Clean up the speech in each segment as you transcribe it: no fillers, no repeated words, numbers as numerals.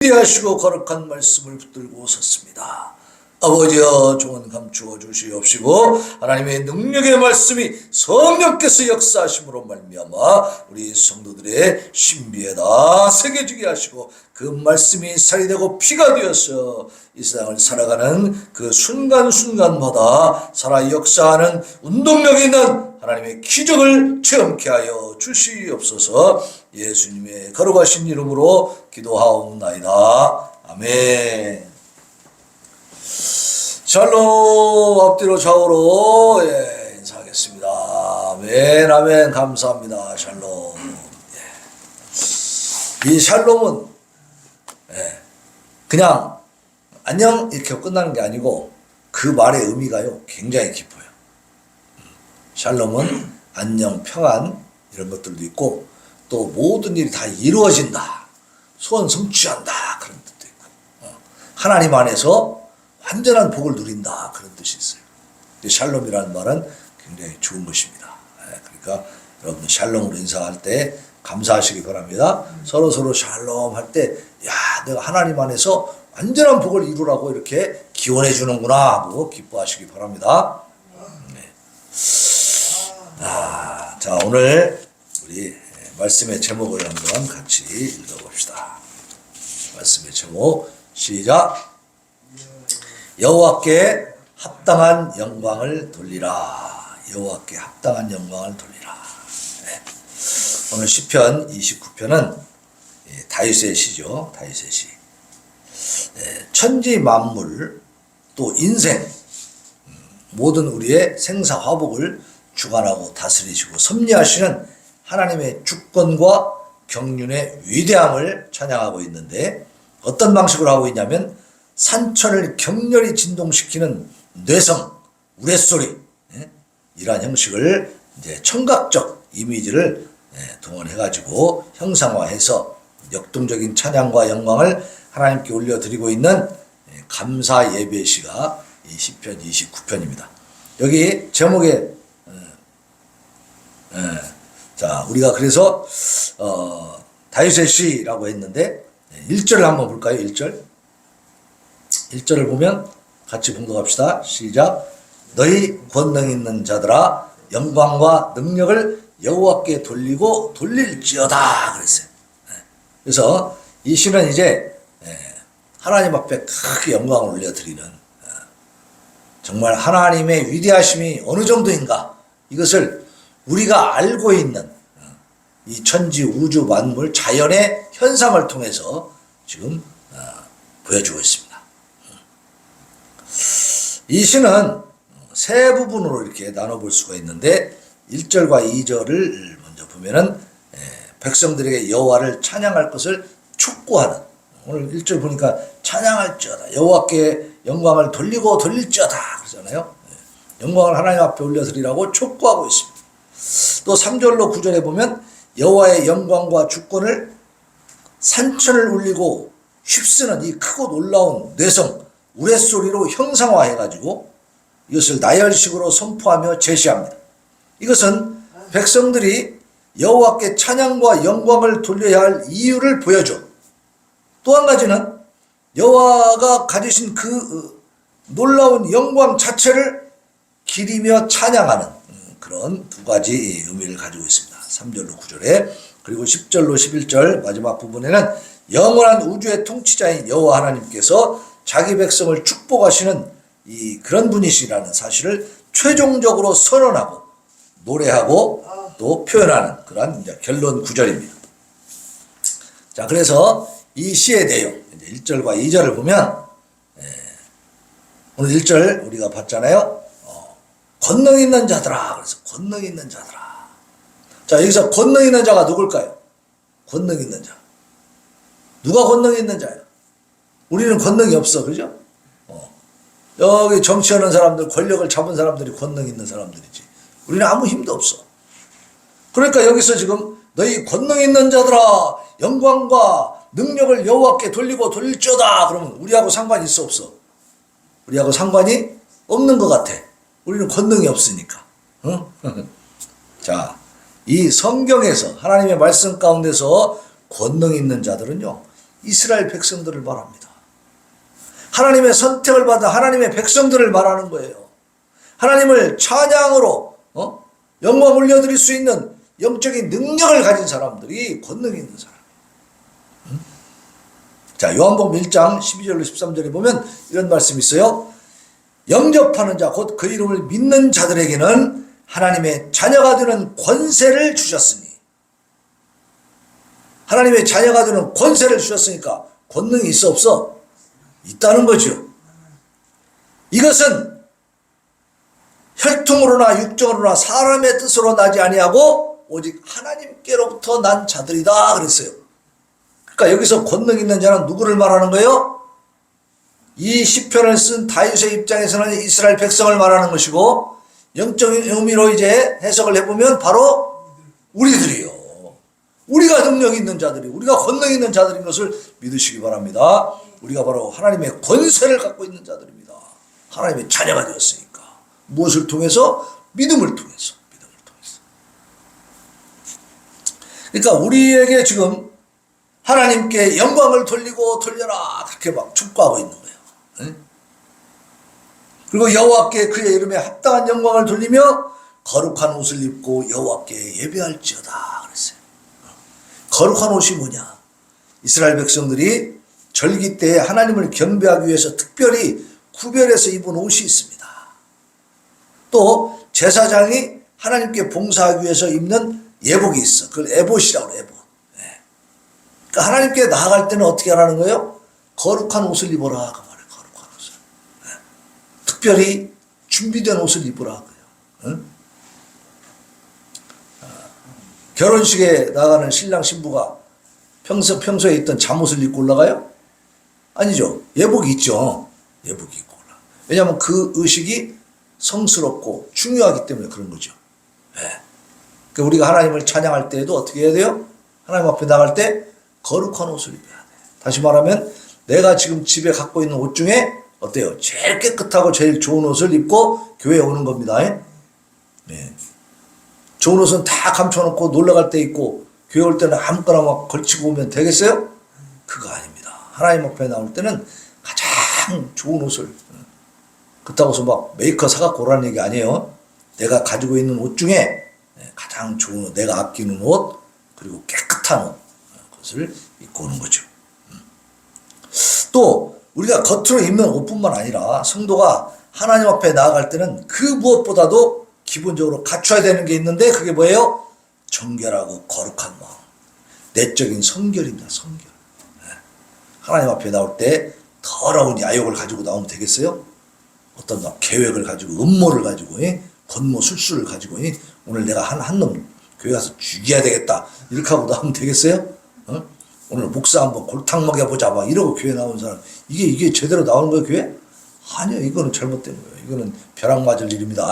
위대하시고 거룩한 말씀을 붙들고 섰습니다. 아버지여, 종은 감추어 주시옵시고 하나님의 능력의 말씀이 성령께서 역사하심으로 말미암아 우리 성도들의 신비에다 새겨지게 하시고 그 말씀이 살이 되고 피가 되어서 이 세상을 살아가는 그 순간순간마다 살아 역사하는 운동력 있는 하나님의 기적을 체험케 하여 주시옵소서. 예수님의 거룩하신 이름으로 기도하옵나이다. 아멘. 샬롬. 앞뒤로 좌우로 인사하겠습니다. 아멘 아멘. 감사합니다. 샬롬. 이 샬롬은 그냥 안녕 이렇게 끝나는 게 아니고 그 말의 의미가요 굉장히 깊어요. 샬롬은 안녕, 평안 이런 것들도 있고 또 모든 일이 다 이루어진다, 소원 성취한다 그런 뜻도 있고 하나님 안에서 완전한 복을 누린다 그런 뜻이 있어요. 샬롬이라는 말은 굉장히 좋은 것입니다. 그러니까 여러분 샬롬으로 인사할 때 감사하시기 바랍니다. 서로 샬롬 할 때 야, 내가 하나님 안에서 완전한 복을 이루라고 이렇게 기원해 주는구나 하고 기뻐하시기 바랍니다. 네. 자, 오늘 우리 말씀의 제목을 한번 같이 읽어봅시다. 말씀의 제목 시작. 여호와께 합당한 영광을 돌리라. 여호와께 합당한 영광을 돌리라. 네. 오늘 시편 29편은 다윗의 시죠. 다윗의 시. 천지 만물 또 인생 모든 우리의 생사화복을 주관하고 다스리시고 섭리하시는 하나님의 주권과 경륜의 위대함을 찬양하고 있는데 어떤 방식으로 하고 있냐면 산천을 격렬히 진동시키는 뇌성, 우레소리 이러한 형식을 이제 청각적 이미지를 동원해가지고 형상화해서 역동적인 찬양과 영광을 하나님께 올려드리고 있는 감사 예배 시가 이 시편 29편입니다. 여기 제목에 자, 우리가 그래서 다윗의 시라고 했는데 1절을 한번 볼까요? 1절을 보면 같이 봉독합시다. 시작. 너희 권능 있는 자들아 영광과 능력을 여호와께 돌리고 돌릴지어다 그랬어요. 그래서 이 시는 이제 하나님 앞에 크게 영광을 올려드리는 정말 하나님의 위대하심이 어느 정도인가 이것을 우리가 알고 있는 이 천지 우주 만물 자연의 현상을 통해서 지금 보여주고 있습니다. 이 시는 세 부분으로 이렇게 나눠볼 수가 있는데 1절과 2절을 먼저 보면은 백성들에게 여호와를 찬양할 것을 촉구하는, 오늘 1절 보니까 찬양할지어다 여호와께 영광을 돌리고 돌릴지어다 그러잖아요. 영광을 하나님 앞에 올려드리라고 촉구하고 있습니다. 또 3절로 9절에 보면 여호와의 영광과 주권을 산천을 울리고 휩쓰는 이 크고 놀라운 뇌성 우레소리로 형상화해가지고 이것을 나열식으로 선포하며 제시합니다. 이것은 백성들이 여호와께 찬양과 영광을 돌려야 할 이유를 보여줘. 또 한 가지는 여호와가 가지신 그 놀라운 영광 자체를 기리며 찬양하는 그런 두 가지 의미를 가지고 있습니다. 3절로 9절에. 그리고 10절로 11절 마지막 부분에는 영원한 우주의 통치자인 여호와 하나님께서 자기 백성을 축복하시는 이 그런 분이시라는 사실을 최종적으로 선언하고 노래하고 또 표현하는 그런 결론 구절입니다. 자, 그래서 이 시의 내용, 이제 1절과 2절을 보면, 오늘 1절 우리가 봤잖아요. 권능 있는 자들아. 그래서 권능 있는 자들아. 자, 여기서 권능 있는 자가 누굴까요? 권능 있는 자. 누가 권능 있는 자예요? 우리는 권능이 없어, 그죠? 여기 정치하는 사람들, 권력을 잡은 사람들이 권능 있는 사람들이지. 우리는 아무 힘도 없어. 그러니까 여기서 지금 너희 권능 있는 자들아 영광과 능력을 여호와께 돌리고 돌릴지어다 그러면 우리하고 상관이 있어 없어? 우리하고 상관이 없는 것 같아. 우리는 권능이 없으니까. 응? 자, 이 성경에서 하나님의 말씀 가운데서 권능 있는 자들은요 이스라엘 백성들을 말합니다. 하나님의 선택을 받은 하나님의 백성들을 말하는 거예요. 하나님을 찬양으로 영광 올려드릴 수 있는 영적인 능력을 가진 사람들이 권능이 있는 사람. 자, 요한복음 1장 12절로 13절에 보면 이런 말씀이 있어요. 영접하는 자, 곧 그 이름을 믿는 자들에게는 하나님의 자녀가 되는 권세를 주셨으니, 하나님의 자녀가 되는 권세를 주셨으니까 권능이 있어 없어? 있다는 거죠. 이것은 혈통으로나 육정으로나 사람의 뜻으로 나지 아니하고 오직 하나님께로부터 난 자들이다 그랬어요. 그러니까 여기서 권능 있는 자는 누구를 말하는 거예요? 이 시편을 쓴 다윗의 입장에서는 이스라엘 백성을 말하는 것이고, 영적인 의미로 이제 해석을 해보면 바로 우리들이요. 우리가 능력 있는 자들이, 우리가 권능 있는 자들인 것을 믿으시기 바랍니다. 우리가 바로 하나님의 권세를 갖고 있는 자들입니다. 하나님의 자녀가 되었으니까. 무엇을 통해서? 믿음을 통해서. 믿음을 통해서. 그러니까 우리에게 지금 하나님께 영광을 돌리고 돌려라 그렇게 막 촉구하고 있는 거예요. 그리고 여호와께 그의 이름에 합당한 영광을 돌리며 거룩한 옷을 입고 여호와께 예배할지어다 그랬어요. 거룩한 옷이 뭐냐? 이스라엘 백성들이 절기 때에 하나님을 경배하기 위해서 특별히 구별해서 입은 옷이 있습니다. 또 제사장이 하나님께 봉사하기 위해서 입는 예복이 있어. 그걸 에봇이라고 해요. 에봇. 그러니까 하나님께 나아갈 때는 어떻게 하라는 거예요? 거룩한 옷을 입어라 그 말이에요. 거룩한 옷을. 특별히 준비된 옷을 입으라 그래요. 결혼식에 나가는 신랑 신부가 평소에 있던 잠옷을 입고 올라가요? 아니죠. 예복이 있죠. 예복이 입고 올라가요. 왜냐하면 그 의식이 성스럽고 중요하기 때문에 그런 거죠. 그러니까 우리가 하나님을 찬양할 때에도 어떻게 해야 돼요? 하나님 앞에 나갈 때 거룩한 옷을 입어야 돼. 다시 말하면 내가 지금 집에 갖고 있는 옷 중에 어때요? 제일 깨끗하고 제일 좋은 옷을 입고 교회에 오는 겁니다. 네. 좋은 옷은 다 감춰놓고 놀러갈 때 입고 교회 올 때는 아무거나 막 걸치고 오면 되겠어요? 그거 아닙니다. 하나님 앞에 나올 때는 가장 좋은 옷을, 그렇다고 해서 막 메이커 사갖고 오라는 얘기 아니에요. 내가 가지고 있는 옷 중에 가장 좋은 옷, 내가 아끼는 옷, 그리고 깨끗한 옷, 그것을 입고 오는 거죠. 또 우리가 겉으로 입는 옷뿐만 아니라 성도가 하나님 앞에 나아갈 때는 그 무엇보다도 기본적으로 갖춰야 되는 게 있는데 그게 뭐예요? 정결하고 거룩한 마음. 내적인 성결입니다. 성결. 하나님 앞에 나올 때 더러운 야욕을 가지고 나오면 되겠어요? 어떤 계획을 가지고 음모를 가지고 권모 술수를 가지고 오늘 내가 한 놈 교회 가서 죽여야 되겠다 이렇게 하고 나오면 되겠어요? 오늘 목사 한번 골탕 먹여보자 막 이러고 교회 나온 사람 이게 제대로 나오는 거예요 교회? 아니요, 이거는 잘못된 거예요. 이거는 벼락 맞을 일입니다.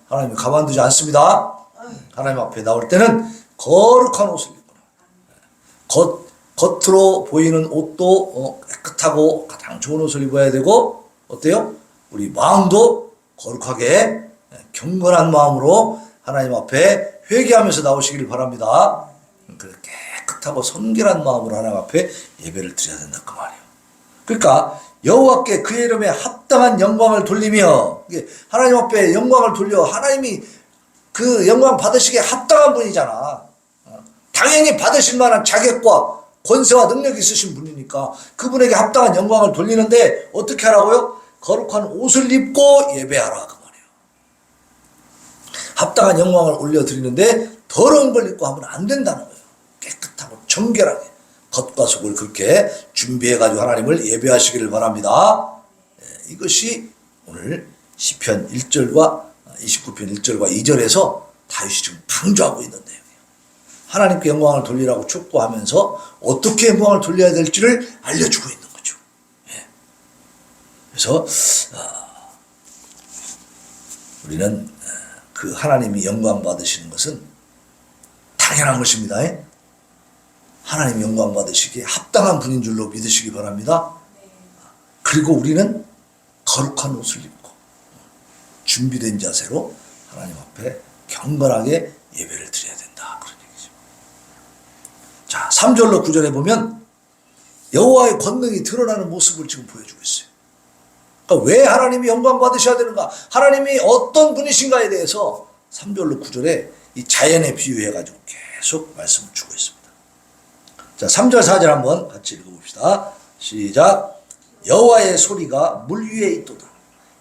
하나님이 가만두지 않습니다. 하나님 앞에 나올 때는 거룩한 옷을 입거나 겉으로 보이는 옷도 깨끗하고 가장 좋은 옷을 입어야 되고, 어때요? 우리 마음도 거룩하게 경건한 마음으로 하나님 앞에 회개하면서 나오시기를 바랍니다. 깨끗하고 성결한 마음으로 하나님 앞에 예배를 드려야 된다 그 말이에요. 그러니까 여호와께 그의 이름에 합당한 영광을 돌리며, 하나님 앞에 영광을 돌려 하나님이 그 영광 받으시기에 합당한 분이잖아. 당연히 받으실 만한 자격과 권세와 능력이 있으신 분이니까 그분에게 합당한 영광을 돌리는데 어떻게 하라고요? 거룩한 옷을 입고 예배하라 그 말이에요. 합당한 영광을 올려드리는데 더러운 걸 입고 하면 안 된다는 거예요. 깨끗하고 정결하게 겉과 속을 그렇게 준비해가지고 하나님을 예배하시기를 바랍니다. 이것이 오늘 시편 1절과 29편 1절과 2절에서 다윗이 지금 강조하고 있는 내용이에요. 하나님께 영광을 돌리라고 촉구하면서 어떻게 영광을 돌려야 될지를 알려주고 있는 거죠. 그래서 우리는 그 하나님이 영광 받으시는 것은 당연한 것입니다. 하나님 영광 받으시기에 합당한 분인 줄로 믿으시기 바랍니다. 그리고 우리는 거룩한 옷을 입고 준비된 자세로 하나님 앞에 경건하게 예배를 드려야 된다. 그런 얘기죠. 자, 3절로 9절에 보면 여호와의 권능이 드러나는 모습을 지금 보여주고 있어요. 그러니까 왜 하나님이 영광 받으셔야 되는가? 하나님이 어떤 분이신가에 대해서 3절로 9절에 이 자연에 비유해가지고 계속 말씀을 주고 있습니다. 자, 3절 4절 한번 같이 읽어봅시다. 시작. 여호와의 소리가 물 위에 있도다.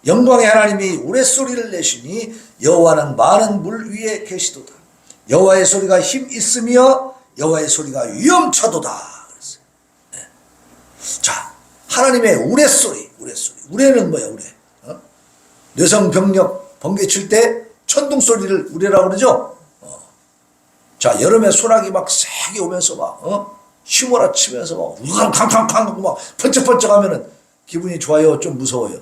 영광의 하나님이 우레소리를 내시니 여호와는 많은 물 위에 계시도다. 여호와의 소리가 힘 있으며 여호와의 소리가 위엄차도다. 그랬어요. 네. 자, 하나님의 우레소리. 우레는 뭐야, 우레? 뇌성병력 번개칠 때 천둥 소리를 우레라고 그러죠? 자, 여름에 소나기 막 세게 오면서 막, 휘몰아치면서 막, 캉캉캉 하고 막, 번쩍번쩍 하면은 기분이 좋아요? 좀 무서워요?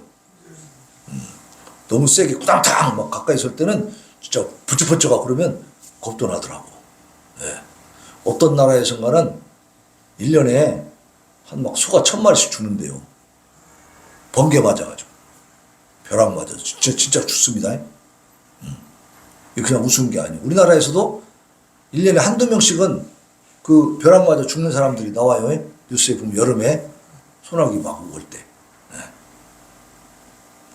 너무 세게 꾸당탕 막 가까이 설 때는 진짜 번쩍번쩍하고 그러면 겁도 나더라고. 네. 어떤 나라에선가는 1년에 한 막 소가 1000마리씩 죽는데요. 번개 맞아가지고. 벼락 맞아서. 진짜 죽습니다. 이게 그냥 우스운 게 아니에요. 우리나라에서도 1년에 한두 명씩은 그 벼락 맞아 죽는 사람들이 나와요. 뉴스에 보면 여름에 소나기 막 올 때. 네.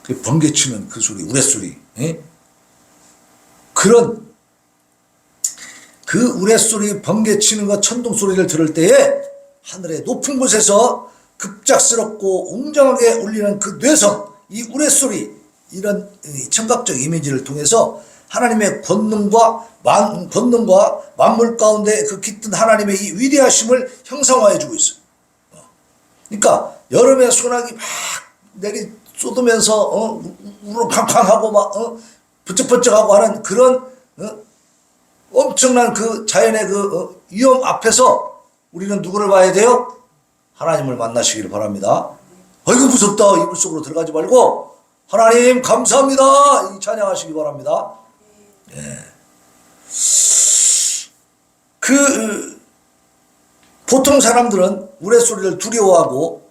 그 번개 치는 그 소리, 우레소리. 네? 그런 그 우레소리, 번개 치는 것, 천둥 소리를 들을 때에 하늘의 높은 곳에서 급작스럽고 웅장하게 울리는 그 뇌성, 이 우레소리, 이런 청각적 이미지를 통해서 하나님의 권능과 만물 가운데 그 깃든 하나님의 이 위대하심을 형상화해 주고 있어요. 그러니까 여름에 소나기 막 내리 쏟으면서 우르캉캉하고 막 번쩍번쩍하고 하는 그런 엄청난 그 자연의 그 위험 앞에서 우리는 누구를 봐야 돼요? 하나님을 만나시기를 바랍니다. 아이고 무섭다 이불 속으로 들어가지 말고 하나님 감사합니다 찬양하시기 바랍니다. 예. 보통 사람들은 우레소리를 두려워하고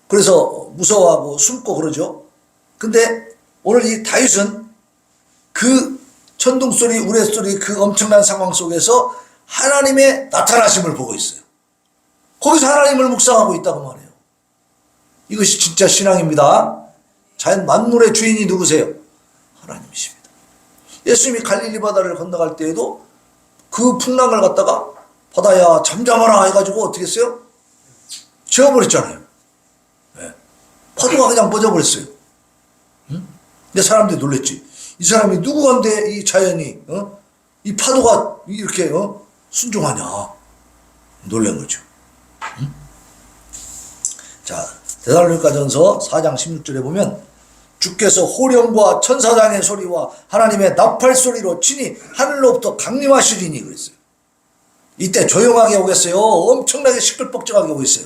그래서 무서워하고 숨고 그러죠. 근데 오늘 이 다윗은 그 천둥소리, 우레소리 그 엄청난 상황 속에서 하나님의 나타나심을 보고 있어요. 거기서 하나님을 묵상하고 있다고 말해요. 이것이 진짜 신앙입니다. 자연 만물의 주인이 누구세요? 하나님이십니다. 예수님이 갈릴리 바다를 건너갈 때에도 그 풍랑을 갖다가 바다야 잠잠하라 해가지고 어떻게 했어요? 재워버렸잖아요. 네. 파도가 그냥 멎어버렸어요. 응? 근데 사람들이 놀랬지. 이 사람이 누구건데 이 자연이 이 파도가 이렇게 순종하냐 놀란 거죠. 응? 자, 데살로니가전서 4장 16절에 보면 주께서 호령과 천사장의 소리와 하나님의 나팔 소리로 친히 하늘로부터 강림하시리니 그랬어요. 이때 조용하게 오겠어요? 엄청나게 시끌벅적하게 오겠어요?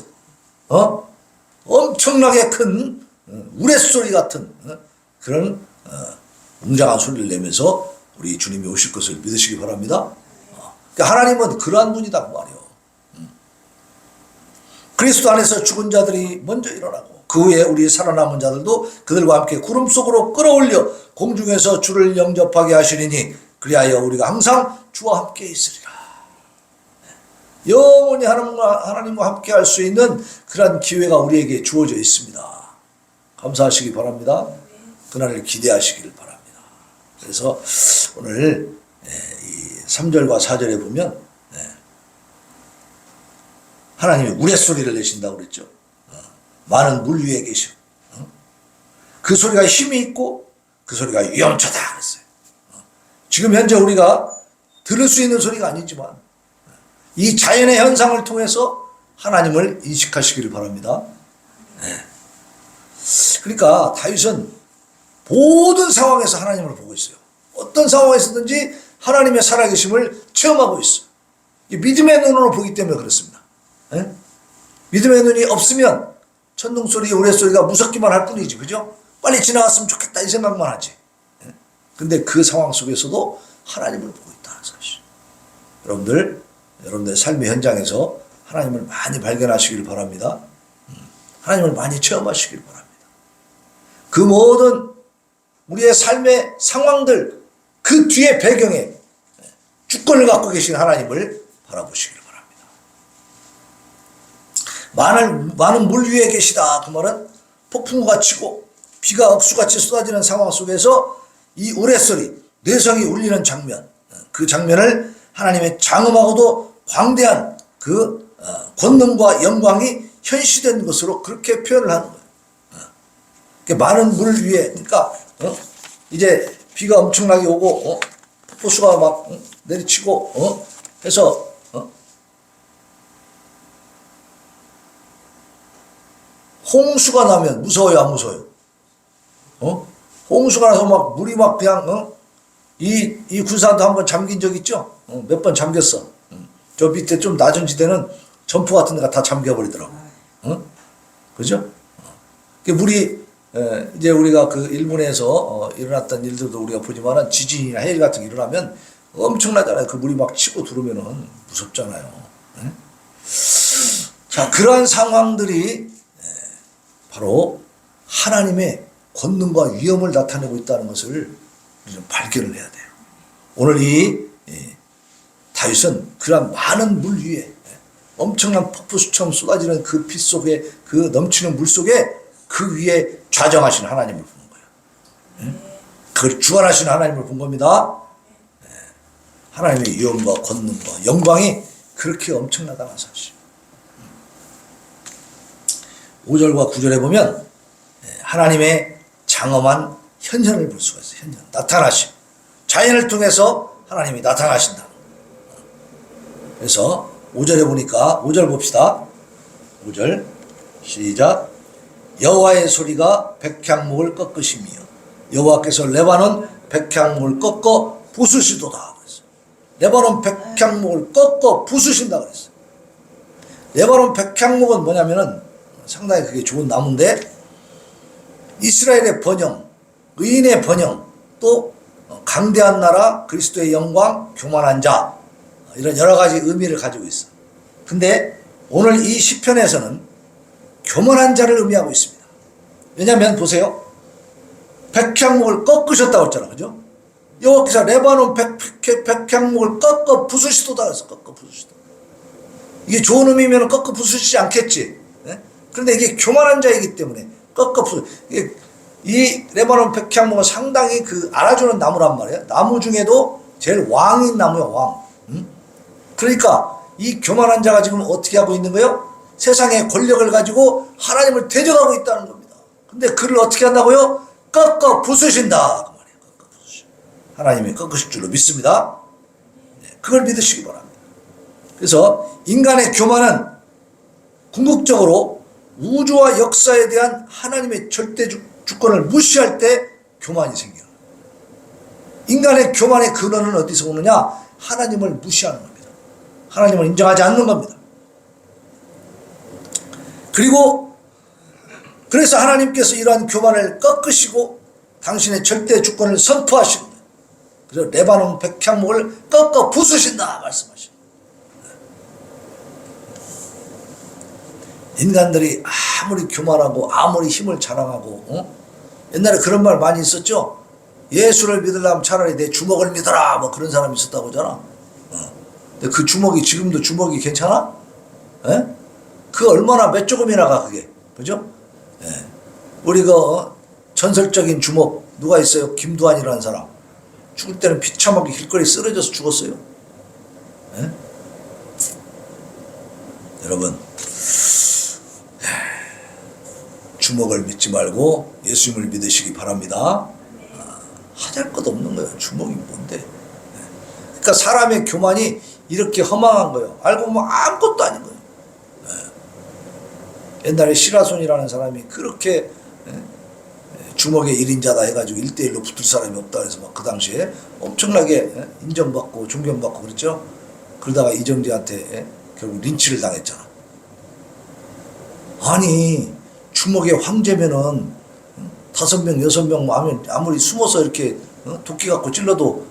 엄청나게 큰 우레소리 같은 그런 웅장한 소리를 내면서 우리 주님이 오실 것을 믿으시기 바랍니다. 그러니까 하나님은 그러한 분이다 그 말이에요. 그리스도 안에서 죽은 자들이 먼저 일어나고 그 후에 우리 살아남은 자들도 그들과 함께 구름 속으로 끌어올려 공중에서 주를 영접하게 하시리니 그리하여 우리가 항상 주와 함께 있으리라. 영원히 하나님과 함께 할 수 있는 그런 기회가 우리에게 주어져 있습니다. 감사하시기 바랍니다. 그날을 기대하시기를 바랍니다. 그래서 오늘 이 3절과 4절에 보면 하나님이 우레소리를 내신다고 그랬죠. 많은 물 위에 계시고 그 소리가 힘이 있고 그 소리가 위엄차다 그랬어요. 지금 현재 우리가 들을 수 있는 소리가 아니지만 이 자연의 현상을 통해서 하나님을 인식하시기를 바랍니다. 그러니까 다윗은 모든 상황에서 하나님을 보고 있어요. 어떤 상황에서든지 하나님의 살아계심을 체험하고 있어요. 믿음의 눈으로 보기 때문에 그렇습니다. 믿음의 눈이 없으면 천둥소리, 우레소리가 무섭기만 할 뿐이지, 그죠? 빨리 지나갔으면 좋겠다 이 생각만 하지. 근데 그 상황 속에서도 하나님을 보고 있다는 사실. 여러분들 삶의 현장에서 하나님을 많이 발견하시길 바랍니다. 하나님을 많이 체험하시길 바랍니다. 그 모든 우리의 삶의 상황들 그 뒤에 배경에 주권을 갖고 계신 하나님을 바라보시길 바랍니다. 많은 물 위에 계시다. 그 말은 폭풍우가 치고 비가 억수같이 쏟아지는 상황 속에서 이 우레소리, 뇌성이 울리는 장면, 그 장면을 하나님의 장엄하고도 광대한 그 권능과 영광이 현시된 것으로 그렇게 표현을 하는 거예요. 많은 물 위에, 그러니까 이제 비가 엄청나게 오고 폭포수가 막 내리치고 해서 홍수가 나면 무서워요, 안 무서워요? 홍수가 나서 막 물이 막 그냥 이 군산도 한번 잠긴 적 있죠? 몇 번 잠겼어. 저 밑에 좀 낮은 지대는 점포 같은 데가 다 잠겨버리더라고. 그죠? 물이 이제 우리가 그 일본에서 일어났던 일들도 우리가 보지만은 지진이나 해일 같은 게 일어나면 엄청나잖아요. 그 물이 막 치고 들어오면은 무섭잖아요. 자, 그러한 상황들이 바로 하나님의 권능과 위엄을 나타내고 있다는 것을 우리는 발견을 해야 돼요. 오늘 이 다윗은 그런 많은 물 위에 엄청난 폭포수처럼 쏟아지는 그 피 속에 그 넘치는 물 속에 그 위에 좌정하시는 하나님을 보는 거예요. 그걸 주관하시는 하나님을 본 겁니다. 하나님의 위엄과 권능과 영광이 그렇게 엄청나다는 사실. 5절과 9절에 보면 하나님의 장엄한 현현을 볼 수가 있어요. 현현, 나타나심. 자연을 통해서 하나님이 나타나신다. 그래서 5절에 보니까 5절 봅시다. 5절 시작. 여호와의 소리가 백향목을 꺾으시며 여호와께서 레바논 백향목을 꺾어 부수시도다. 그랬어요. 레바논 백향목을 꺾어 부수신다 그랬어요. 레바논 백향목은 뭐냐면은 상당히 그게 좋은 나무인데 이스라엘의 번영, 의인의 번영, 또 강대한 나라, 그리스도의 영광, 교만한 자, 이런 여러 가지 의미를 가지고 있어. 근데 오늘 이 시편에서는 교만한 자를 의미하고 있습니다. 왜냐하면 보세요. 백향목을 꺾으셨다고 했잖아. 그죠? 여호와께서 레바논 백향목을 꺾어 부수시도다 그래서 꺾어 부수시다. 이게 좋은 의미면 꺾어 부수시지 않겠지. 네? 그런데 이게 교만한 자이기 때문에 꺾어 부수. 이 레바논 백향목은 상당히 그 알아주는 나무란 말이에요. 나무 중에도 제일 왕인 나무야, 왕. 그러니까 이 교만한 자가 지금 어떻게 하고 있는 거예요? 세상의 권력을 가지고 하나님을 대적하고 있다는 겁니다. 근데 그를 어떻게 한다고요? 꺾어 부수신다. 그 말이에요. 꺾어 부수신. 하나님이 꺾으실 줄로 믿습니다. 그걸 믿으시기 바랍니다. 그래서 인간의 교만은 궁극적으로 우주와 역사에 대한 하나님의 절대 주권을 무시할 때 교만이 생겨요. 인간의 교만의 근원은 어디서 오느냐? 하나님을 무시하는 겁니다. 하나님을 인정하지 않는 겁니다. 그리고 그래서 하나님께서 이러한 교만을 꺾으시고 당신의 절대 주권을 선포하시는 거예요. 그래서 레바논 백향목을 꺾어 부수신다 말씀하시는 거예요. 인간들이 아무리 교만하고 아무리 힘을 자랑하고 옛날에 그런 말 많이 있었죠. 예수를 믿으려면 차라리 내 주먹을 믿어라 뭐 그런 사람이 있었다고 하잖아. 근데 그 주먹이 지금도 주먹이 괜찮아? 에? 그 얼마나 몇 조금이나 가 그게. 그죠? 예. 우리가 전설적인 주먹 누가 있어요? 김두한이라는 사람. 죽을 때는 비참하게 길거리 쓰러져서 죽었어요. 예? 여러분 주먹을 믿지 말고 예수님을 믿으시기 바랍니다. 하잘 것 없는 거예요. 주먹이 뭔데? 그러니까 사람의 교만이 이렇게 허망한 거예요. 알고 보면 아무것도 아닌 거예요. 옛날에 시라손이라는 사람이 그렇게 주먹의 1인자다 해가지고 1대1로 붙을 사람이 없다 그래서 막 그 당시에 엄청나게 인정받고 존경받고 그랬죠. 그러다가 이정재한테 결국 린치를 당했잖아. 아니 주먹의 황제면은 5명 6명 하면 아무리 숨어서 이렇게 도끼 갖고 찔러도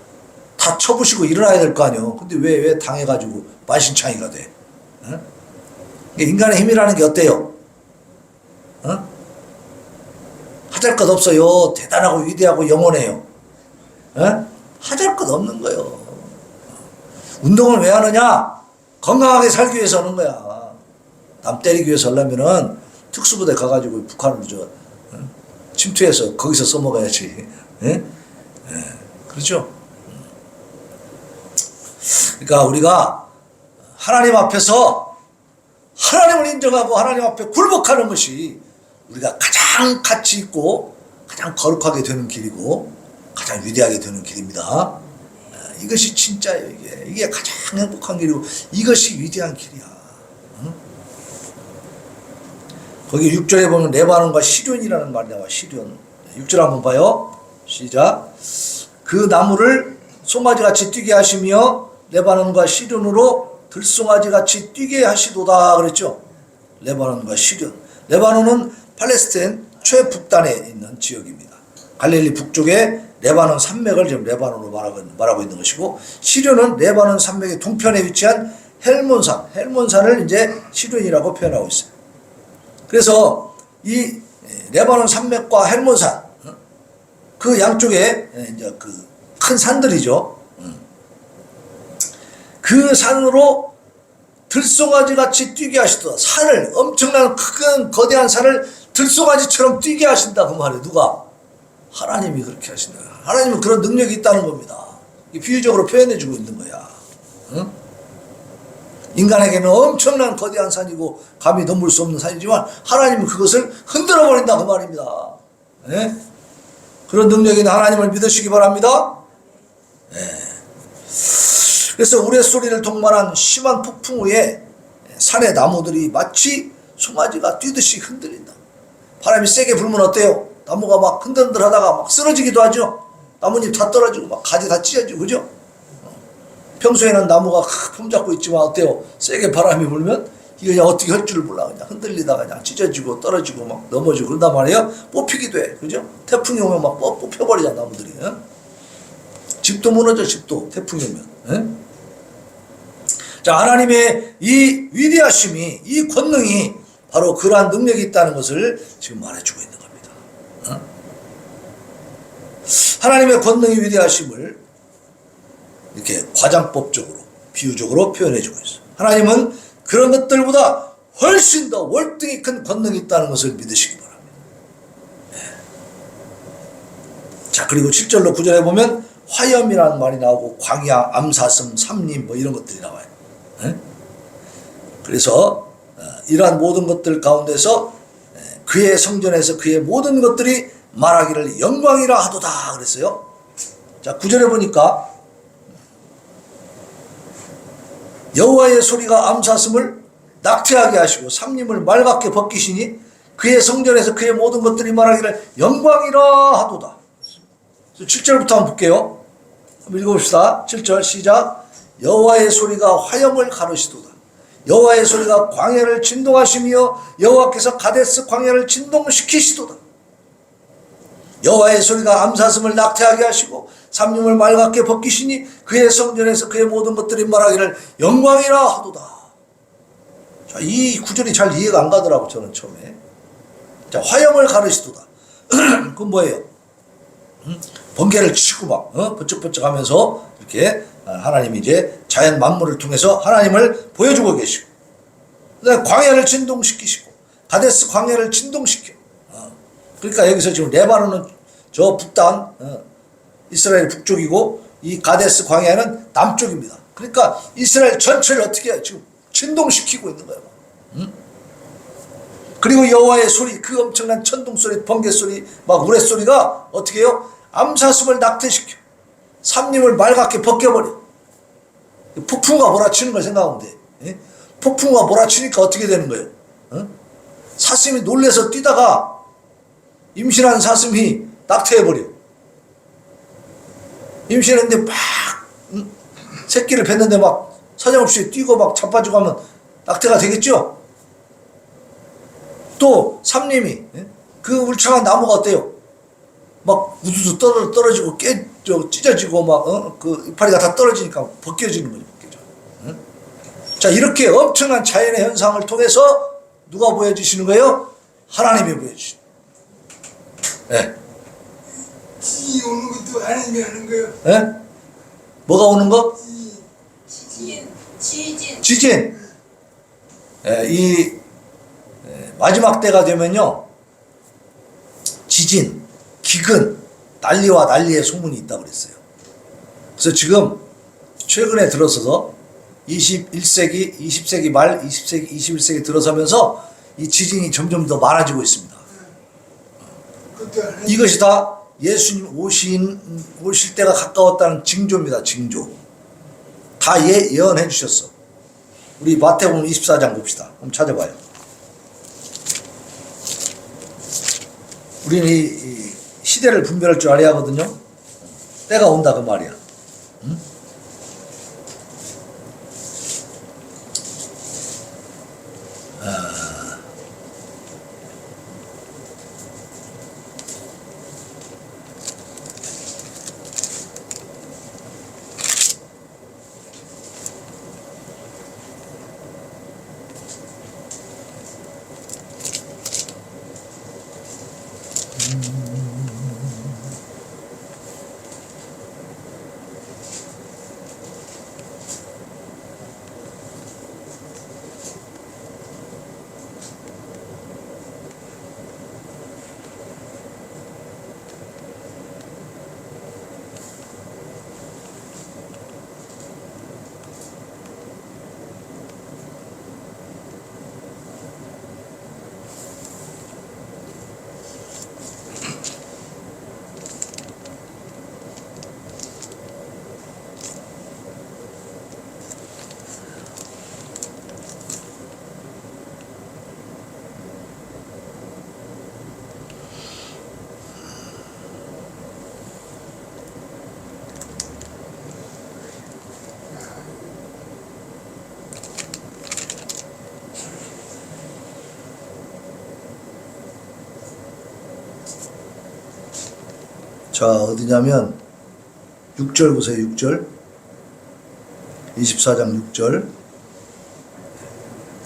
다 쳐부시고 일어나야 될 거 아니에요. 근데 왜 당해가지고 만신창이가 돼? 인간의 힘이라는 게 어때요? 하잘 것 없어요. 대단하고 위대하고 영원해요. 하잘 것 없는 거예요. 운동을 왜 하느냐? 건강하게 살기 위해서 하는 거야. 남 때리기 위해서 하려면은 특수부대 가가지고 북한을 침투해서 거기서 써먹어야지. 예? 예. 그렇죠? 그러니까 우리가 하나님 앞에서 하나님을 인정하고 하나님 앞에 굴복하는 것이 우리가 가장 가치 있고 가장 거룩하게 되는 길이고 가장 위대하게 되는 길입니다. 이것이 진짜예요. 이게 가장 행복한 길이고 이것이 위대한 길이야. 응? 거기 6절에 보면 레바논과 시련이라는 말이 나와. 시련. 6절 한번 봐요. 시작. 그 나무를 송아지같이 뛰게 하시며 레바논과 시련으로 들송아지같이 뛰게 하시도다 그랬죠. 레바논과 시련. 레바논은 팔레스타인 최북단에 있는 지역입니다. 갈릴리 북쪽에 레바논 산맥을 지금 레바논으로 말하고 있는 것이고, 시련은 레바논 산맥의 동편에 위치한 헬몬산을 이제 시련이라고 표현하고 있어요. 그래서 이 레바논 산맥과 헬몬산, 그 양쪽에 이제 그 큰 산들이죠. 그 산으로 들송아지 같이 뛰게 하시더라. 산을, 엄청난 큰 거대한 산을 들송아지처럼 뛰게 하신다 그 말이에요. 누가? 하나님이 그렇게 하신다. 하나님은 그런 능력이 있다는 겁니다. 비유적으로 표현해주고 있는 거야. 응? 인간에게는 엄청난 거대한 산이고 감히 넘을 수 없는 산이지만 하나님은 그것을 흔들어 버린다 그 말입니다. 네? 그런 능력이 있는 하나님을 믿으시기 바랍니다. 네. 그래서 우레소리를 동반한 심한 폭풍 후에 산의 나무들이 마치 송아지가 뛰듯이 흔들린다. 바람이 세게 불면 어때요? 나무가 막 흔들흔들하다가 막 쓰러지기도 하죠. 나뭇잎 다 떨어지고 막 가지 다 찢어지고, 그죠? 평소에는 나무가 품 잡고 있지만 어때요? 세게 바람이 불면 이거 그냥 어떻게 할 줄을 몰라. 그냥 흔들리다가 그냥 찢어지고 떨어지고 막 넘어지고 그런단 말이에요. 뽑히기도 해. 그죠? 태풍이 오면 막 뽑혀버리잖아, 나무들이. 집도 무너져, 집도. 태풍이 오면. 자, 하나님의 이 위대하심이, 이 권능이 바로 그러한 능력이 있다는 것을 지금 말해주고 있는 겁니다. 하나님의 권능이 위대하심을 이렇게 과장법적으로, 비유적으로 표현해주고 있어요. 하나님은 그런 것들보다 훨씬 더 월등히 큰 권능이 있다는 것을 믿으시기 바랍니다. 자, 그리고 7절로 9절에 보면 화염이라는 말이 나오고 광야, 암사슴, 삼림 뭐 이런 것들이 나와요. 그래서 이러한 모든 것들 가운데서 그의 성전에서 그의 모든 것들이 말하기를 영광이라 하도다 그랬어요. 자, 9절에 보니까 여호와의 소리가 암사슴을 낙태하게 하시고 삼림을 말갛게 벗기시니 그의 성전에서 그의 모든 것들이 말하기를 영광이라 하도다. 7절부터 한번 볼게요. 한번 읽어봅시다. 7절 시작. 여호와의 소리가 화염을 가르시도다. 여호와의 소리가 광야를 진동하시며 여호와께서 가데스 광야를 진동시키시도다. 여호와의 소리가 암사슴을 낙태하게 하시고 삼림을 말갛게 벗기시니 그의 성전에서 그의 모든 것들이 말하기를 영광이라 하도다. 자, 이 구절이 잘 이해가 안 가더라고 저는 처음에. 자, 화염을 가르시도다. 그건 뭐예요? 번개를 치고 막 번쩍번쩍 하면서 이렇게 하나님이 이제 자연 만물을 통해서 하나님을 보여주고 계시고, 그다음에 광야를 진동시키시고 가데스 광야를 진동시켜. 그러니까 여기서 지금 레바논은 저 북단 이스라엘 북쪽이고 이 가데스 광야는 남쪽입니다. 그러니까 이스라엘 전체를 어떻게 지금 진동시키고 있는 거예요. 그리고 여호와의 소리, 그 엄청난 천둥 소리, 번개 소리, 막 우레 소리가 어떻게 해요? 암사슴을 낙태시켜 삼림을 말갛게 벗겨버려. 폭풍과 몰아치는 걸 생각하면 돼. 폭풍과 몰아치니까 어떻게 되는 거예요? 사슴이 놀래서 뛰다가 임신한 사슴이 낙태해버려. 임신했는데 막 새끼를 뱉는데 막 사정없이 뛰고 막 자빠지고 하면 낙태가 되겠죠? 또 삼림이, 그 울창한 나무가 어때요? 막 우두두 떨어지고 찢어지고 막 그 이파리가 다 떨어지니까 벗겨지는 거죠. 벗겨져. 자, 이렇게 엄청난 자연의 현상을 통해서 누가 보여주시는 거예요? 하나님이 보여주시는 거예요. 지 오는 것도 하나님이 하는 거예요. 뭐가 오는 거? 지진. 지진. 이 마지막 때가 되면요, 지진, 기근, 난리와 난리의 소문이 있다고 그랬어요. 그래서 지금 최근에 들어서서 21세기, 20세기 말, 20세기, 21세기 들어서면서 이 지진이 점점 더 많아지고 있습니다. 그것도 하나님 이것이 다 예수님 오실 때가 가까웠다는 징조입니다. 징조. 다 예언해 주셨어. 우리 마태복음 24장 봅시다. 한번 찾아봐요. 우리는 이 시대를 분별할 줄 알아야 하거든요. 때가 온다 그 말이야. 응? 자, 어디냐면 6절 보세요. 6절. 24장 6절.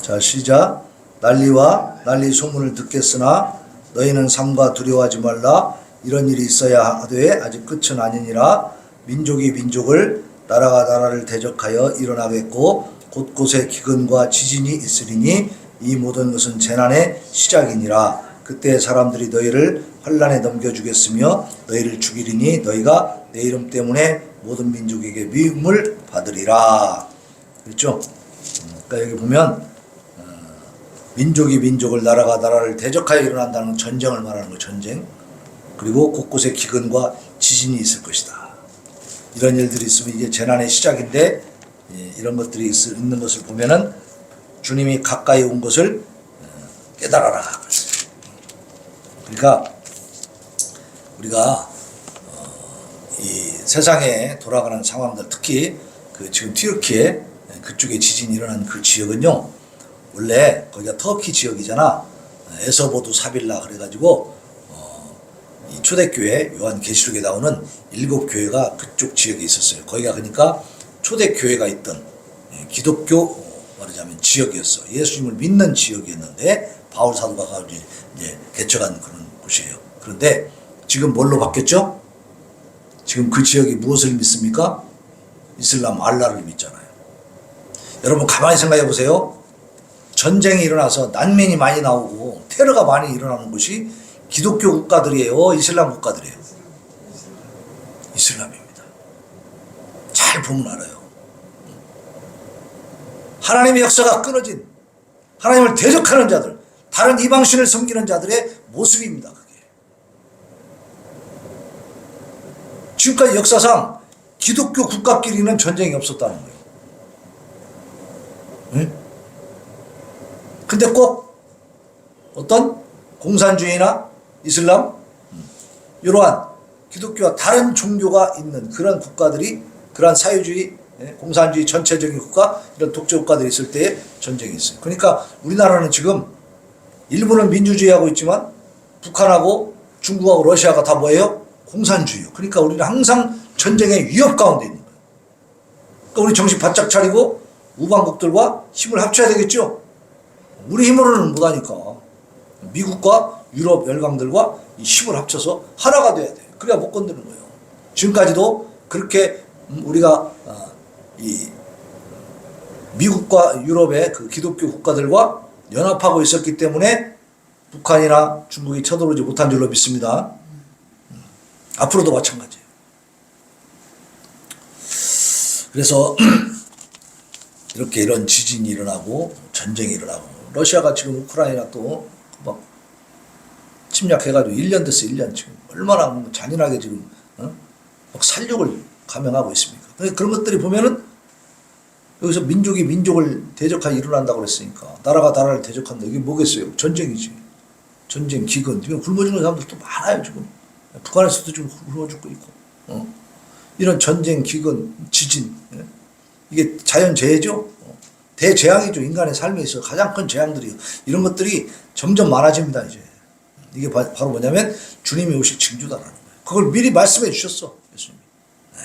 자, 시작. 난리와 난리 소문을 듣겠으나 너희는 삼가 두려워하지 말라. 이런 일이 있어야 하되 아직 끝은 아니니라. 민족이 민족을, 나라가 나라를 대적하여 일어나겠고 곳곳에 기근과 지진이 있으리니 이 모든 것은 재난의 시작이니라. 그때 사람들이 너희를 환난에 넘겨주겠으며 너희를 죽이리니 너희가 내 이름 때문에 모든 민족에게 미움을 받으리라. 그렇죠? 그러니까 여기 보면 민족이 민족을, 나라가 나라를 대적하여 일어난다는 전쟁을 말하는 거, 전쟁. 그리고 곳곳에 기근과 지진이 있을 것이다. 이런 일들이 있으면 이게 재난의 시작인데, 이런 것들이 있는 것을 보면은 주님이 가까이 온 것을 깨달아라. 그러니까 우리가 이 세상에 돌아가는 상황들, 특히 그 지금 튀르키예 그쪽에 지진이 일어난 그 지역은요, 원래 거기가 터키 지역이잖아. 에서보두 사빌라 그래가지고 이 초대교회 요한계시록에 나오는 7교회가 그쪽 지역에 있었어요. 거기가 그러니까 초대교회가 있던 기독교 말하자면 지역이었어. 예수님을 믿는 지역이었는데 바울 사도가 가서 이제 개척한 그런 곳이에요. 그런데 지금 뭘로 바뀌었죠? 지금 그 지역이 무엇을 믿습니까? 이슬람 알라를 믿잖아요. 여러분 가만히 생각해 보세요. 전쟁이 일어나서 난민이 많이 나오고 테러가 많이 일어나는 곳이 기독교 국가들이에요? 이슬람 국가들이에요? 이슬람입니다. 잘 보면 알아요. 하나님의 역사가 끊어진, 하나님을 대적하는 자들, 다른 이방신을 섬기는 자들의 모습입니다. 그게. 지금까지 역사상 기독교 국가끼리는 전쟁이 없었다는 거예요. 응? 근데 꼭 어떤 공산주의나 이슬람, 이러한 기독교와 다른 종교가 있는 그런 국가들이, 그런 사회주의, 공산주의 전체적인 국가, 이런 독재 국가들이 있을 때에 전쟁이 있어요. 그러니까 우리나라는 지금 일본은 민주주의하고 있지만 북한하고 중국하고 러시아가 다 뭐예요? 공산주의요. 그러니까 우리는 항상 전쟁의 위협 가운데 있는 거예요. 그러니까 우리 정신 바짝 차리고 우방국들과 힘을 합쳐야 되겠죠. 우리 힘으로는 못하니까 미국과 유럽 열강들과 이 힘을 합쳐서 하나가 돼야 돼. 그래야 못 건드는 거예요. 지금까지도 그렇게 우리가 이 미국과 유럽의 그 기독교 국가들과 연합하고 있었기 때문에 북한이나 중국이 쳐들어오지 못한 줄로 믿습니다. 앞으로도 마찬가지예요. 그래서 이렇게 이런 지진이 일어나고 전쟁이 일어나고 러시아가 지금 우크라이나 또 막 침략해가지고 1년 됐어. 1년 지금 얼마나 잔인하게 지금 막 살육을 감행하고 있습니까? 그런 것들이 보면은 여기서 민족이 민족을 대적하여 일어난다고 그랬으니까 나라가 나라를 대적한다. 이게 뭐겠어요? 전쟁이지. 전쟁, 기근. 지금 굶어 죽는 사람들도 많아요. 지금 북한에서도 지금 굶어 죽고 있고 이런 전쟁, 기근, 지진 이게 자연재해죠. 대재앙이죠. 인간의 삶에 있어 가장 큰 재앙들이요. 이런 것들이 점점 많아집니다. 이제 이게 바로 뭐냐면 주님이 오실 징조다라는 거예요. 그걸 미리 말씀해 주셨어. 예수님이. 네.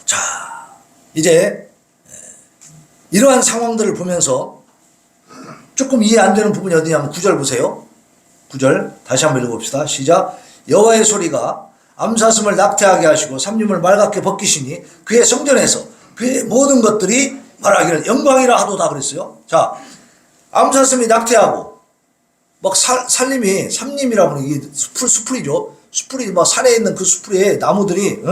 자, 이제 이러한 상황들을 보면서 조금 이해 안 되는 부분이 어디냐면 9절 보세요. 9절 다시 한번 읽어봅시다. 시작. 여호와의 소리가 암사슴을 낙태하게 하시고 삼림을 맑게 벗기시니 그의 성전에서 그의 모든 것들이 말하기를 영광이라 하도다 그랬어요. 자, 암사슴이 낙태하고 막 산림이 삼림이라고 하는 이게 수풀이죠. 수풀이 막 산에 있는 그 수풀에 나무들이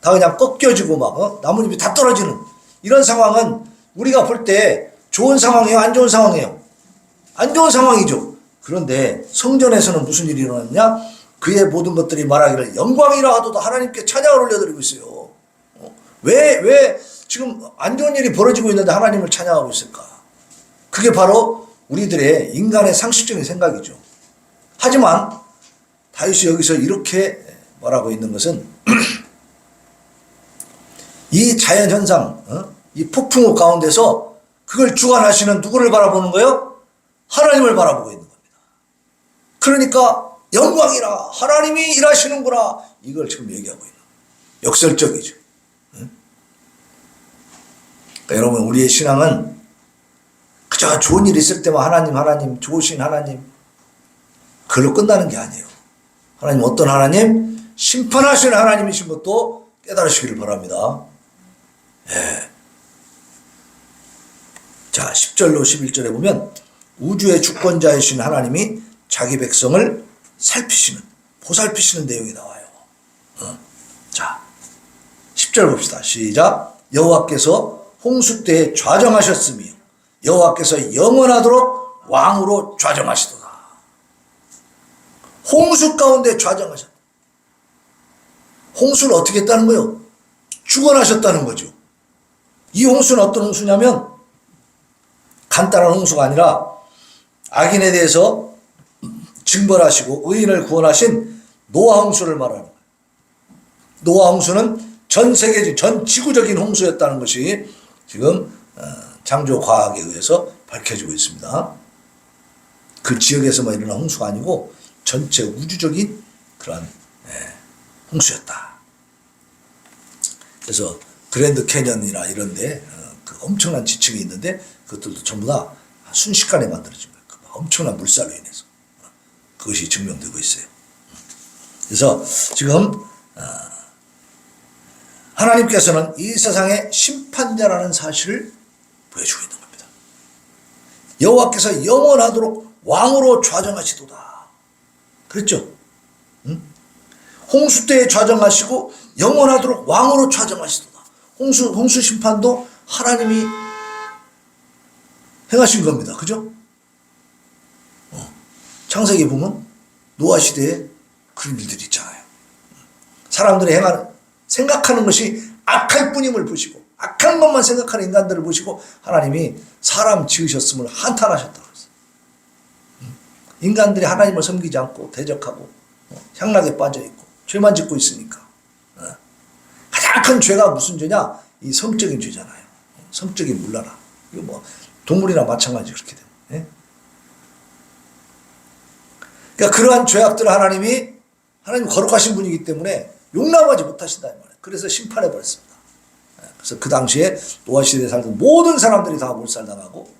다 그냥 꺾여지고 막 나뭇잎이 다 떨어지는 이런 상황은 우리가 볼 때 좋은 상황이에요, 안 좋은 상황이에요? 안 좋은 상황이죠. 그런데 성전에서는 무슨 일이 일어났냐? 그의 모든 것들이 말하기를 영광이라 하도다 하나님께 찬양을 올려드리고 있어요. 왜 지금 안 좋은 일이 벌어지고 있는데 하나님을 찬양하고 있을까? 그게 바로 우리들의 인간의 상식적인 생각이죠. 하지만 다윗이 여기서 이렇게 말하고 있는 것은 이 자연현상, 이 폭풍우 가운데서 그걸 주관하시는 누구를 바라보는 거예요? 하나님을 바라보고 있는 겁니다. 그러니까 영광이라 하나님이 일하시는구나 이걸 지금 얘기하고 있는 역설적이죠. 그러니까 여러분 우리의 신앙은 그저 좋은 일 있을 때만 하나님 좋으신 하나님 그걸로 끝나는 게 아니에요. 하나님 어떤 하나님? 심판하시는 하나님이신 것도 깨달으시기를 바랍니다. 예. 자 10절로 11절에 보면 우주의 주권자이신 하나님이 자기 백성을 살피시는 보살피시는 내용이 나와요. 자 10절 봅시다. 시작. 여호와께서 홍수 때에 좌정하셨으며 여호와께서 영원하도록 왕으로 좌정하시도다. 홍수 가운데 좌정하셨다. 홍수를 어떻게 했다는 거예요? 주관하셨다는 거죠. 이 홍수는 어떤 홍수냐면 간단한 홍수가 아니라 악인에 대해서 징벌하시고 의인을 구원하신 노아 홍수를 말하는 거예요. 노아 홍수는 전 세계적, 전 지구적인 홍수였다는 것이 지금 창조 과학에 의해서 밝혀지고 있습니다. 그 지역에서만 일어난 홍수가 아니고 전체 우주적인 그런 홍수였다. 그래서 그랜드 캐년이나 이런데 그 엄청난 지층이 있는데 그것들도 전부 다 순식간에 만들어진 거예요. 그 엄청난 물살로 인해서. 그것이 증명되고 있어요. 그래서 지금 하나님께서는 이 세상의 심판자라는 사실을 보여주고 있는 겁니다. 여호와께서 영원하도록 왕으로 좌정하시도다. 그랬죠? 홍수 때에 좌정하시고 영원하도록 왕으로 좌정하시도다. 홍수 심판도 하나님이 행하신 겁니다. 그죠? 창세기 보면 노아 시대에 그런 일들이 있잖아요. 사람들이 생각하는 것이 악할 뿐임을 보시고 악한 것만 생각하는 인간들을 보시고 하나님이 사람 지으셨음을 한탄하셨다고 했어요. 인간들이 하나님을 섬기지 않고 대적하고 향락에 빠져있고 죄만 짓고 있으니까 가장 큰 죄가 무슨 죄냐? 이 성적인 죄잖아요. 성적인 문란함. 이거 뭐 동물이나 마찬가지 그렇게 되면. 그러니까 그러한 죄악들을 하나님 거룩하신 분이기 때문에 용납하지 못하신다 이 말이에요. 그래서 심판해 버렸습니다. 그래서 그 당시에 노아 시대에 살던 모든 사람들이 다 몰살당하고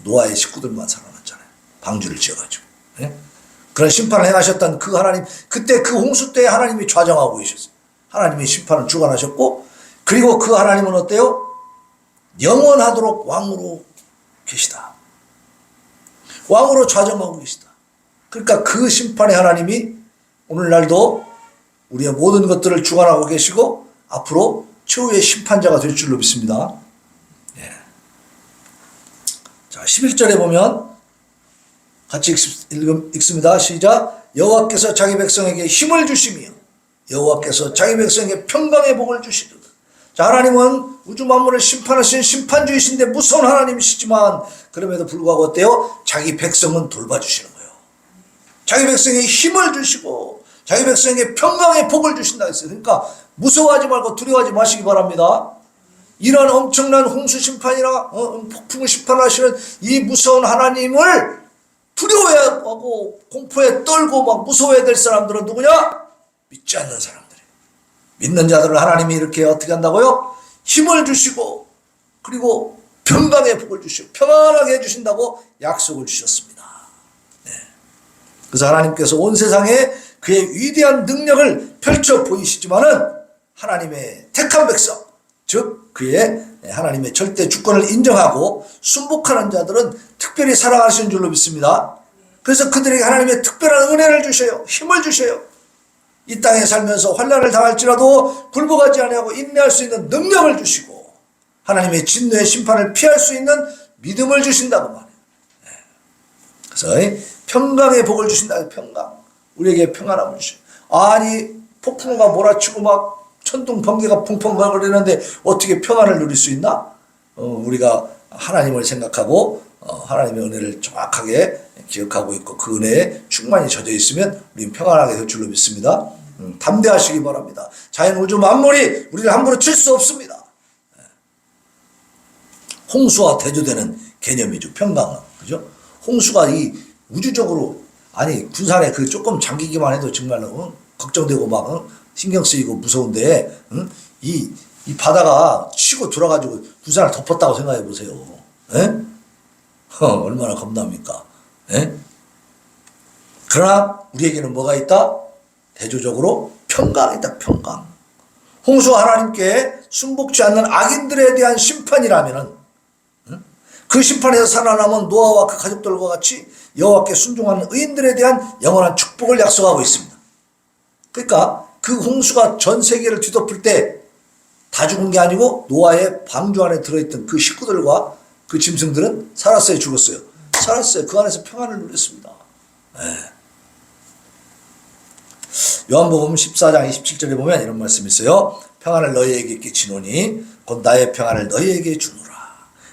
노아의 식구들만 살아났잖아요. 방주를 지어가지고. 그런 심판을 행하셨던 그 하나님, 그때 그 홍수 때 하나님이 좌정하고 계셨어요. 하나님이 심판을 주관하셨고, 그리고 그 하나님은 어때요? 영원하도록 왕으로 계시다. 왕으로 좌정하고 계시다. 그러니까 그 심판의 하나님이 오늘날도 우리의 모든 것들을 주관하고 계시고 앞으로 최후의 심판자가 될 줄로 믿습니다. 예. 자, 11절에 보면 같이 읽습니다. 시작. 여호와께서 자기 백성에게 힘을 주시며 여호와께서 자기 백성에게 평강의 복을 주시리로다. 자, 하나님은 우주 만물을 심판하신 심판주이신데 무서운 하나님이시지만 그럼에도 불구하고 어때요? 자기 백성은 돌봐주시는 거예요. 자기 백성에게 힘을 주시고 자기 백성에게 평강의 복을 주신다 했어요. 그러니까 무서워하지 말고 두려워하지 마시기 바랍니다. 이런 엄청난 홍수 심판이나 폭풍을 심판하시는 이 무서운 하나님을 두려워하고 공포에 떨고 막 무서워해야 될 사람들은 누구냐? 믿지 않는 사람들이에요. 믿는 자들을 하나님이 이렇게 어떻게 한다고요? 힘을 주시고 그리고 평강의 복을 주시고 평안하게 해주신다고 약속을 주셨습니다. 네. 그래서 하나님께서 온 세상에 그의 위대한 능력을 펼쳐 보이시지만은 하나님의 택한 백성, 즉 그의 하나님의 절대 주권을 인정하고 순복하는 자들은 특별히 사랑하시는 줄로 믿습니다. 그래서 그들에게 하나님의 특별한 은혜를 주셔요. 힘을 주셔요. 이 땅에 살면서 환난을 당할지라도 굴복하지 아니하고 인내할 수 있는 능력을 주시고 하나님의 진노의 심판을 피할 수 있는 믿음을 주신다고 말해요. 그래서 평강의 복을 주신다. 평강. 우리에게 평안함을 주셔요. 아니 폭풍우가 몰아치고 막 천둥 번개가 펑펑거리는데 어떻게 평안을 누릴 수 있나? 우리가 하나님을 생각하고 하나님의 은혜를 정확하게 기억하고 있고 그 은혜에 충만히 젖어 있으면 우리는 평안하게 될 줄로 믿습니다. 담대하시기 바랍니다. 자연 우주 만물이 우리를 함부로 칠 수 없습니다. 홍수와 대조되는 개념이죠. 평강은. 그죠? 홍수가 이 우주적으로 아니 군산에 그 조금 잠기기만 해도 정말로 걱정되고 막 신경 쓰이고 무서운데 이 바다가 치고 들어가지고 군산을 덮었다고 생각해 보세요. 얼마나 겁납니까? 그러나 우리에게는 뭐가 있다? 대조적으로 평강이 있다. 평강. 홍수가 하나님께 순복지 않는 악인들에 대한 심판이라면은 그 심판에서 살아남은 노아와 그 가족들과 같이 여호와께 순종하는 의인들에 대한 영원한 축복을 약속하고 있습니다. 그러니까 그 홍수가 전 세계를 뒤덮을 때 다 죽은 게 아니고 노아의 방주 안에 들어있던 그 식구들과 그 짐승들은 살았어요, 죽었어요? 살았어요. 그 안에서 평안을 누렸습니다. 요한복음 14장 27절에 보면 이런 말씀이 있어요. 평안을 너희에게 끼치노니 곧 나의 평안을 너희에게 주노라.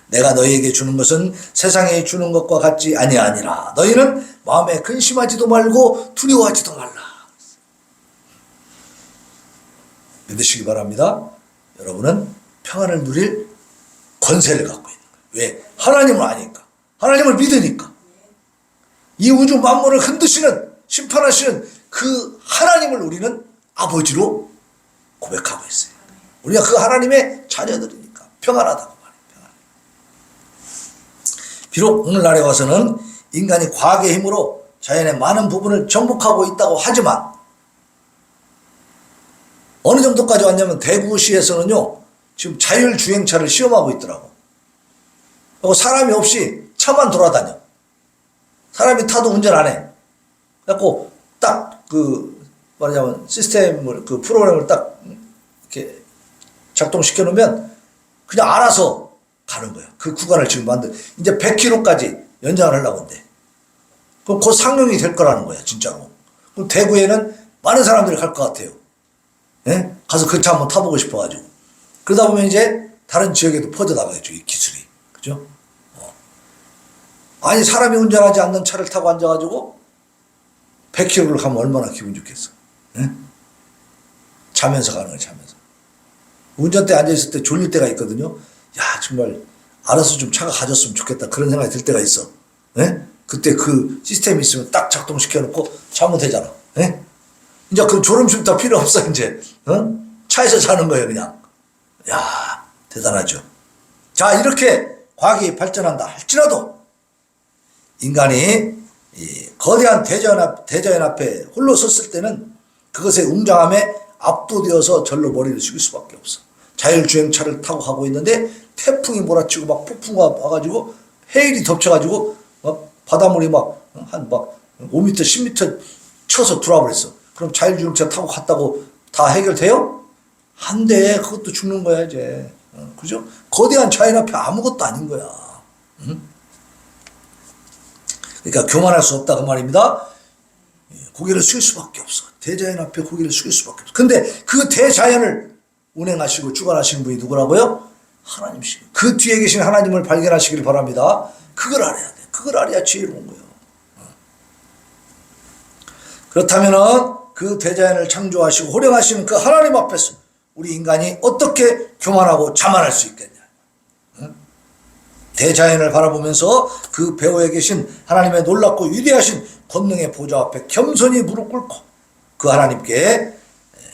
내가 너희에게 주는 것은 세상에 주는 것과 같지 아니하니라. 너희는 마음에 근심하지도 말고 두려워하지도 말라. 믿으시기 바랍니다. 여러분은 평안을 누릴 권세를 갖고 있는 거예요. 왜? 하나님을 아니까. 하나님을 믿으니까. 이 우주 만물을 흔드시는 심판하시는 그 하나님을 우리는 아버지로 고백하고 있어요. 우리가 그 하나님의 자녀들이니까 평안하다고 말해요. 평안. 비록 오늘날에 와서는 인간이 과학의 힘으로 자연의 많은 부분을 정복하고 있다고 하지만 어느 정도까지 왔냐면 대구시에서는요 지금 자율주행차를 시험하고 있더라고. 그리고 사람이 없이 차만 돌아다녀. 사람이 타도 운전 안 해. 그래갖고 딱 그 말하자면 시스템을 그 프로그램을 딱 이렇게 작동시켜 놓으면 그냥 알아서 가는 거야. 그 구간을 지금 이제 100km까지 연장을 하려고 한대. 그럼 곧 상용이 될 거라는 거야, 진짜로. 그럼 대구에는 많은 사람들이 갈 것 같아요. 예? 가서 그 차 한번 타보고 싶어가지고. 그러다 보면 이제 다른 지역에도 퍼져나가겠죠, 이 기술이. 그죠? 아니, 사람이 운전하지 않는 차를 타고 앉아가지고 100km를 가면 얼마나 기분 좋겠어. 예? 자면서 가는 거야, 자면서. 운전대에 앉아있을 때 졸릴 때가 있거든요. 야, 정말 알아서 좀 차가 가졌으면 좋겠다. 그런 생각이 들 때가 있어. 예? 그때 그 시스템이 있으면 딱 작동시켜놓고 자면 되잖아. 예? 이제 그 졸음쉼터 필요 없어, 이제. 차에서 자는 거예요, 그냥. 야, 대단하죠. 자, 이렇게 과학이 발전한다 할지라도 인간이 이 거대한 대자연 앞에 홀로 섰을 때는 그것의 웅장함에 압도되어서 절로 머리를 숙일 수밖에 없어. 자율주행차를 타고 가고 있는데 태풍이 몰아치고 막 폭풍과 와가지고 해일이 덮쳐가지고 막 바닷물이 막 한 막 5m, 10m 쳐서 들어와 버렸어. 그럼 자율주행차 타고 갔다고 다 해결돼요? 안 돼. 그것도 죽는 거야 이제. 그죠? 거대한 자연 앞에 아무것도 아닌 거야. 그러니까 교만할 수 없다 그 말입니다. 고개를 숙일 수밖에 없어. 대자연 앞에 고개를 숙일 수밖에 없어. 근데 그 대자연을 운행하시고 주관하시는 분이 누구라고요? 하나님이시고 그 뒤에 계신 하나님을 발견하시길 바랍니다. 그걸 알아야 돼. 그걸 알아야 지혜로운 거예요. 그렇다면은 그 대자연을 창조하시고 호령하시는 그 하나님 앞에서 우리 인간이 어떻게 교만하고 자만할 수 있겠냐? 대자연을 바라보면서 그 배후에 계신 하나님의 놀랍고 위대하신 권능의 보좌 앞에 겸손히 무릎 꿇고 그 하나님께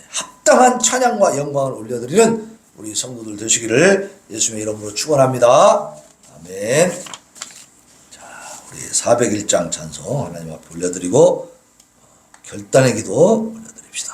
합당한 찬양과 영광을 올려드리는 우리 성도들 되시기를 예수님의 이름으로 축원합니다. 아멘. 자, 우리 401장 찬송 하나님 앞에 올려드리고 결단의 기도 올려드립시다.